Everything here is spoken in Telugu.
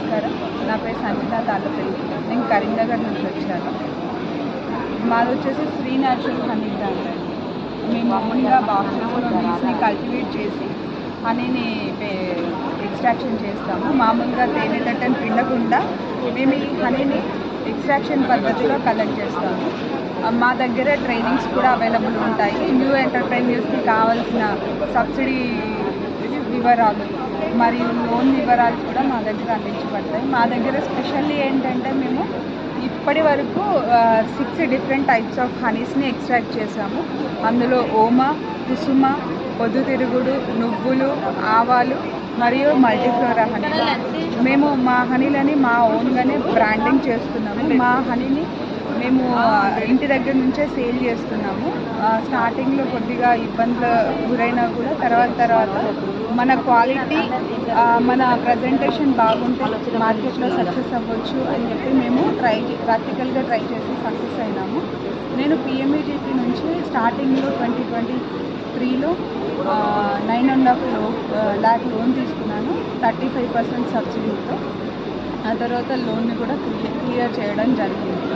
నమస్కారం. నా పేరు సంచిత తాళ్ళపల్లి. నేను కరీంనగర్ నుంచి వచ్చాను. మాది వచ్చేసి శ్రీ న్యాచురల్ హనీ బ్రాండ్ అండి. మేము మామూలుగా బాక్సెస్లో బీస్ని కల్టివేట్ చేసి హనీని ఎక్స్ట్రాక్షన్ చేస్తాము. మామూలుగా తేనె తట్టని పిండకుండా మేము ఈ హనీని ఎక్స్ట్రాక్షన్ పద్ధతిలో కలెక్ట్ చేస్తాము. మా దగ్గర ట్రైనింగ్స్ కూడా అవైలబుల్ ఉంటాయి. న్యూ ఎంటర్ప్రెన్యూర్స్కి కావాల్సిన సబ్సిడీ వివరాలు మరియు లోన్ వివరాలు కూడా మా దగ్గర అందించబడతాయి. మా దగ్గర స్పెషల్లీ ఏంటంటే మేము ఇప్పటి వరకు 6 డిఫరెంట్ టైప్స్ ఆఫ్ హనీస్ని ఎక్స్ట్రాక్ట్ చేసాము. అందులో ఓమ, కుసుమ, పొద్దుతిరుగుడు, నువ్వులు, ఆవాలు మరియు మల్టీఫ్లోరా హనీ. మేము మా హనీలని మా ఓన్గానే బ్రాండింగ్ చేస్తున్నాము. మా హనీని మేము ఇంటి దగ్గర నుంచే సేల్ చేస్తున్నాము. స్టార్టింగ్లో కొద్దిగా ఇబ్బందులు గురైనా కూడా తర్వాత మన క్వాలిటీ మన ప్రజెంటేషన్ బాగుంటే మార్కెట్లో సక్సెస్ అవ్వచ్చు అని చెప్పి మేము ప్రాక్టికల్గా ట్రై చేసి సక్సెస్ అయినాము. నేను PMEGP నుంచి స్టార్టింగ్లో 2023లో 9.5 lakh లోన్ తీసుకున్నాను, 35% సబ్సిడీతో. ఆ తర్వాత లోన్ని కూడా క్లియర్ చేయడం జరిగింది.